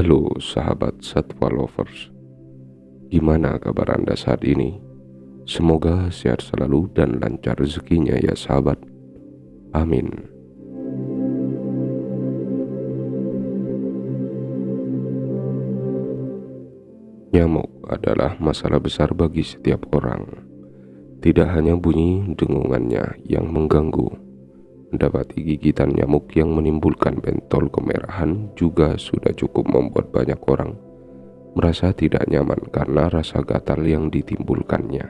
Halo sahabat satwa lovers, gimana kabar Anda saat ini? Semoga sehat selalu dan lancar rezekinya ya sahabat. Amin. Nyamuk adalah masalah besar bagi setiap orang. Tidak hanya bunyi dengungannya yang mengganggu, mendapati gigitan nyamuk yang menimbulkan bentol kemerahan juga sudah cukup membuat banyak orang merasa tidak nyaman karena rasa gatal yang ditimbulkannya.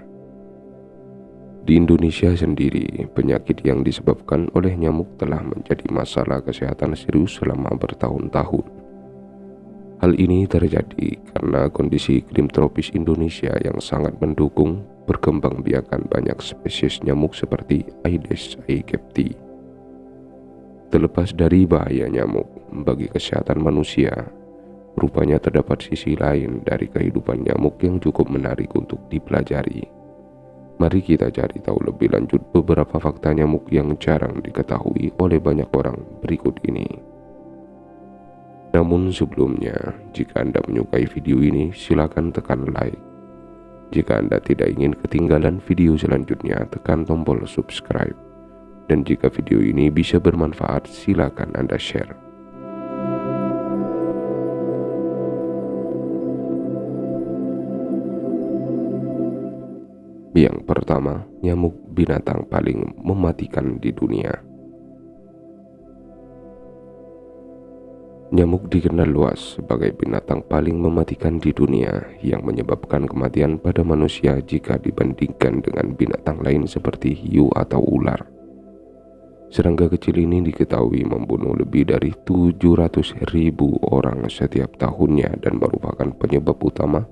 Di Indonesia sendiri, penyakit yang disebabkan oleh nyamuk telah menjadi masalah kesehatan serius selama bertahun-tahun. Hal ini terjadi karena kondisi iklim tropis Indonesia yang sangat mendukung berkembangbiakan banyak spesies nyamuk seperti Aedes aegypti. Terlepas dari bahaya nyamuk bagi kesehatan manusia, rupanya terdapat sisi lain dari kehidupan nyamuk yang cukup menarik untuk dipelajari. Mari kita cari tahu lebih lanjut beberapa fakta nyamuk yang jarang diketahui oleh banyak orang berikut ini. Namun sebelumnya, jika Anda menyukai video ini, silakan tekan like. Jika Anda tidak ingin ketinggalan video selanjutnya, tekan tombol subscribe. Dan jika video ini bisa bermanfaat, silakan Anda share. Yang pertama, nyamuk binatang paling mematikan di dunia. Nyamuk dikenal luas sebagai binatang paling mematikan di dunia yang menyebabkan kematian pada manusia jika dibandingkan dengan binatang lain seperti hiu atau ular. Serangga kecil ini diketahui membunuh lebih dari 700.000 orang setiap tahunnya dan merupakan penyebab utama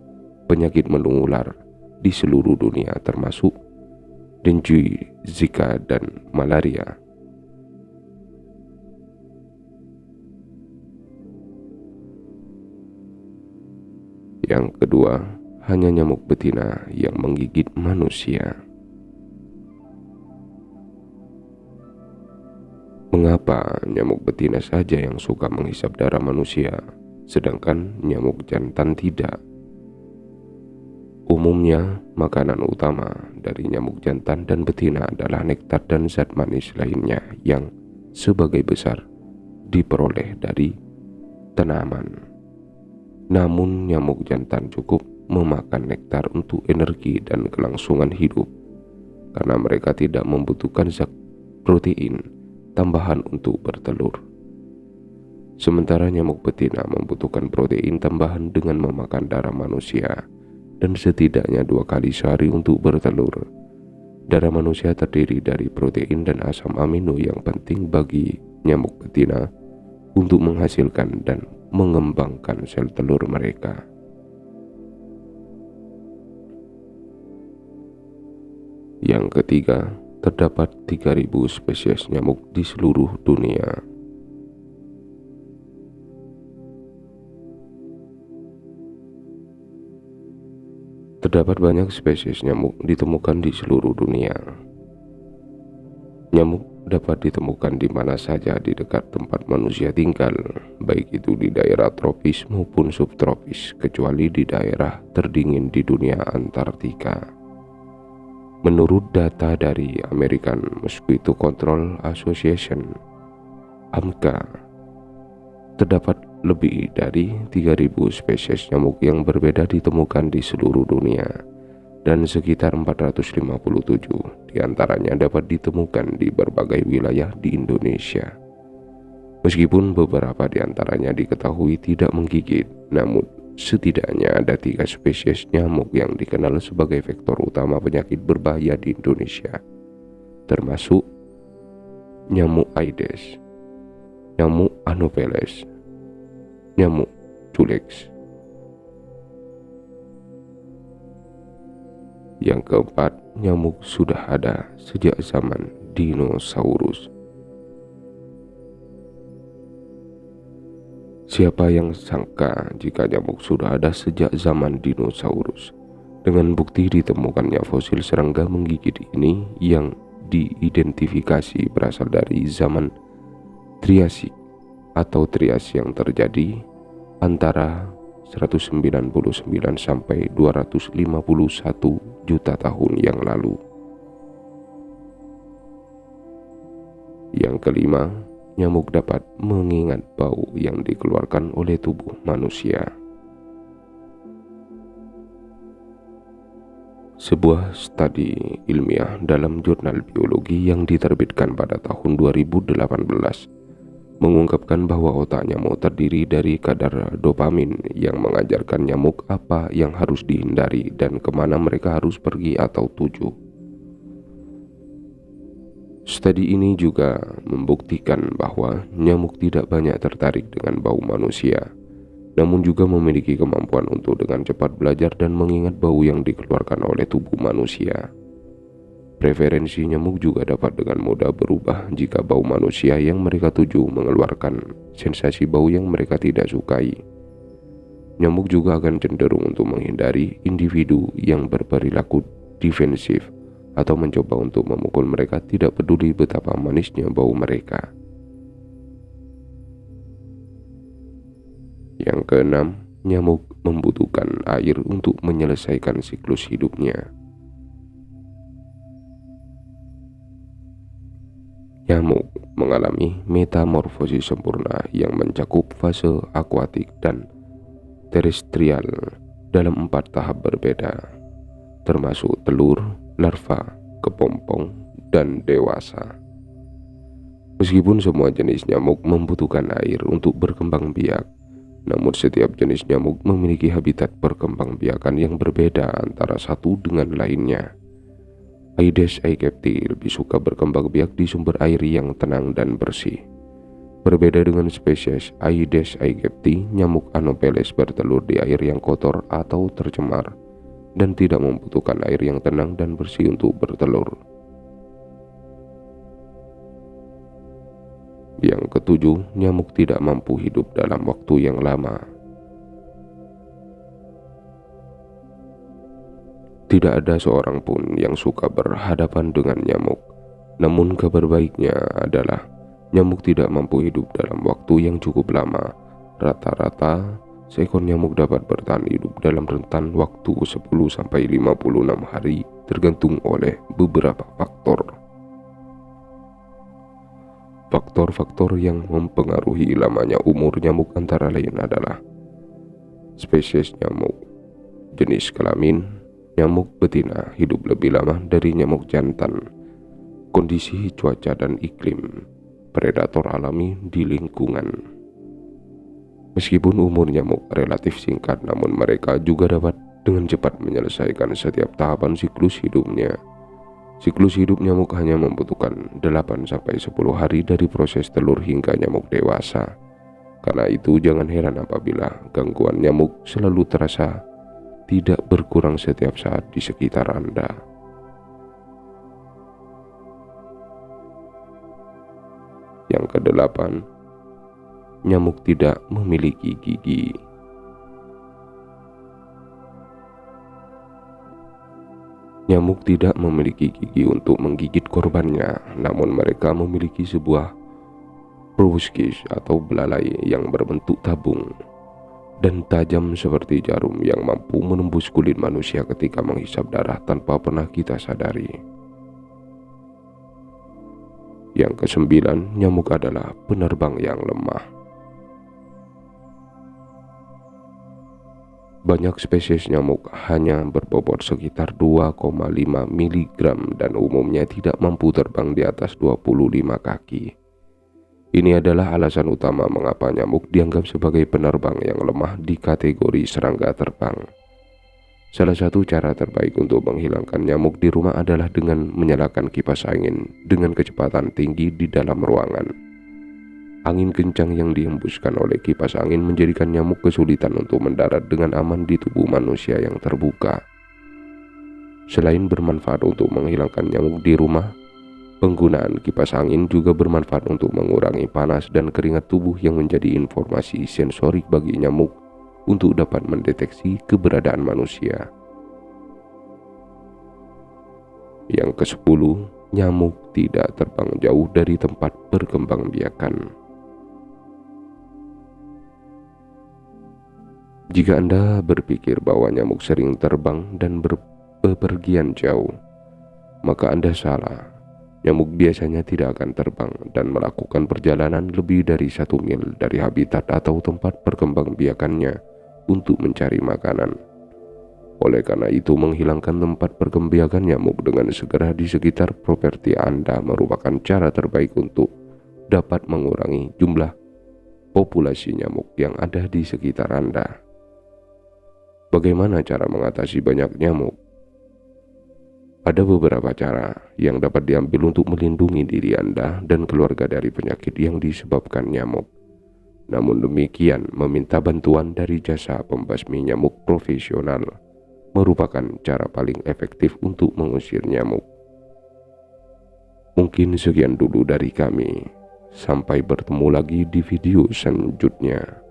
penyakit menular di seluruh dunia termasuk dengue, Zika, dan malaria. Yang kedua, hanya nyamuk betina yang menggigit manusia. Mengapa nyamuk betina saja yang suka menghisap darah manusia, sedangkan nyamuk jantan tidak? Umumnya, makanan utama dari nyamuk jantan dan betina adalah nektar dan zat manis lainnya yang sebagai besar diperoleh dari tanaman. Namun nyamuk jantan cukup memakan nektar untuk energi dan kelangsungan hidup karena mereka tidak membutuhkan zat protein tambahan untuk bertelur. Sementara nyamuk betina membutuhkan protein tambahan dengan memakan darah manusia dan setidaknya 2 kali sehari untuk bertelur. Darah manusia terdiri dari protein dan asam amino yang penting bagi nyamuk betina untuk menghasilkan dan mengembangkan sel telur mereka. Yang ketiga, terdapat 3.000 spesies nyamuk di seluruh dunia. Terdapat banyak spesies nyamuk ditemukan di seluruh dunia. Nyamuk dapat ditemukan di mana saja di dekat tempat manusia tinggal, baik itu di daerah tropis maupun subtropis, kecuali di daerah terdingin di dunia Antartika. Menurut data dari American Mosquito Control Association (AMCA), terdapat lebih dari 3.000 spesies nyamuk yang berbeda ditemukan di seluruh dunia, dan sekitar 457 diantaranya dapat ditemukan di berbagai wilayah di Indonesia. Meskipun beberapa diantaranya diketahui tidak menggigit, namun setidaknya ada 3 spesies nyamuk yang dikenal sebagai vektor utama penyakit berbahaya di Indonesia, termasuk nyamuk Aedes, nyamuk Anopheles, nyamuk Culex. Yang keempat, nyamuk sudah ada sejak zaman dinosaurus. Siapa yang sangka jika nyamuk sudah ada sejak zaman dinosaurus? Dengan bukti ditemukannya fosil serangga menggigit ini yang diidentifikasi berasal dari zaman Triasik atau Trias yang terjadi antara 199 sampai 251 juta tahun yang lalu. Yang kelima, nyamuk dapat mengingat bau yang dikeluarkan oleh tubuh manusia. Sebuah studi ilmiah dalam jurnal biologi yang diterbitkan pada tahun 2018 mengungkapkan bahwa otak nyamuk terdiri dari kadar dopamin yang mengajarkan nyamuk apa yang harus dihindari dan kemana mereka harus pergi atau tuju. Studi ini juga membuktikan bahwa nyamuk tidak banyak tertarik dengan bau manusia, namun juga memiliki kemampuan untuk dengan cepat belajar dan mengingat bau yang dikeluarkan oleh tubuh manusia. Preferensi nyamuk juga dapat dengan mudah berubah jika bau manusia yang mereka tuju mengeluarkan sensasi bau yang mereka tidak sukai. Nyamuk juga akan cenderung untuk menghindari individu yang berperilaku defensif atau mencoba untuk memukul mereka, tidak peduli betapa manisnya bau mereka. Yang keenam, nyamuk membutuhkan air untuk menyelesaikan siklus hidupnya. Nyamuk mengalami metamorfosis sempurna yang mencakup fase akuatik dan terestrial dalam 4 tahap berbeda, termasuk telur, larva, kepompong, dan dewasa. Meskipun semua jenis nyamuk membutuhkan air untuk berkembang biak, namun setiap jenis nyamuk memiliki habitat perkembangbiakan yang berbeda antara satu dengan lainnya. Aedes aegypti lebih suka berkembang biak di sumber air yang tenang dan bersih. Berbeda dengan spesies Aedes aegypti, nyamuk Anopheles bertelur di air yang kotor atau tercemar dan tidak membutuhkan air yang tenang dan bersih untuk bertelur. Yang ketujuh, nyamuk tidak mampu hidup dalam waktu yang lama. Tidak ada seorang pun yang suka berhadapan dengan nyamuk. Namun kabar baiknya adalah nyamuk tidak mampu hidup dalam waktu yang cukup lama. Rata-rata seekor nyamuk dapat bertahan hidup dalam rentan waktu 10-56 hari, tergantung oleh beberapa faktor. Faktor-faktor yang mempengaruhi lamanya umur nyamuk antara lain adalah spesies nyamuk, jenis kelamin, nyamuk betina hidup lebih lama dari nyamuk jantan, kondisi cuaca dan iklim, predator alami di lingkungan. Meskipun umur nyamuk relatif singkat, namun mereka juga dapat dengan cepat menyelesaikan setiap tahapan siklus hidupnya. Siklus hidup nyamuk hanya membutuhkan 8-10 hari dari proses telur hingga nyamuk dewasa. Karena itu jangan heran apabila gangguan nyamuk selalu terasa tidak berkurang setiap saat di sekitar Anda. Yang kedelapan, nyamuk tidak memiliki gigi. Nyamuk tidak memiliki gigi untuk menggigit korbannya, namun mereka memiliki sebuah proboscis atau belalai yang berbentuk tabung dan tajam seperti jarum yang mampu menembus kulit manusia ketika menghisap darah tanpa pernah kita sadari. Yang kesembilan, nyamuk adalah penerbang yang lemah. Banyak spesies nyamuk hanya berbobot sekitar 2,5 mg dan umumnya tidak mampu terbang di atas 25 kaki. Ini adalah alasan utama mengapa nyamuk dianggap sebagai penerbang yang lemah di kategori serangga terbang. Salah satu cara terbaik untuk menghilangkan nyamuk di rumah adalah dengan menyalakan kipas angin dengan kecepatan tinggi di dalam ruangan. Angin kencang yang dihembuskan oleh kipas angin menjadikan nyamuk kesulitan untuk mendarat dengan aman di tubuh manusia yang terbuka. Selain bermanfaat untuk menghilangkan nyamuk di rumah, penggunaan kipas angin juga bermanfaat untuk mengurangi panas dan keringat tubuh yang menjadi informasi sensorik bagi nyamuk untuk dapat mendeteksi keberadaan manusia. Yang ke-10, nyamuk tidak terbang jauh dari tempat berkembangbiakan. Jika Anda berpikir bahwa nyamuk sering terbang dan bepergian jauh, maka Anda salah. Nyamuk biasanya tidak akan terbang dan melakukan perjalanan lebih dari 1 mil dari habitat atau tempat perkembangbiakannya untuk mencari makanan. Oleh karena itu, menghilangkan tempat perkembangbiakan nyamuk dengan segera di sekitar properti Anda merupakan cara terbaik untuk dapat mengurangi jumlah populasi nyamuk yang ada di sekitar Anda. Bagaimana cara mengatasi banyak nyamuk? Ada beberapa cara yang dapat diambil untuk melindungi diri Anda dan keluarga dari penyakit yang disebabkan nyamuk. Namun demikian, meminta bantuan dari jasa pembasmi nyamuk profesional merupakan cara paling efektif untuk mengusir nyamuk. Mungkin sekian dulu dari kami. Sampai bertemu lagi di video selanjutnya.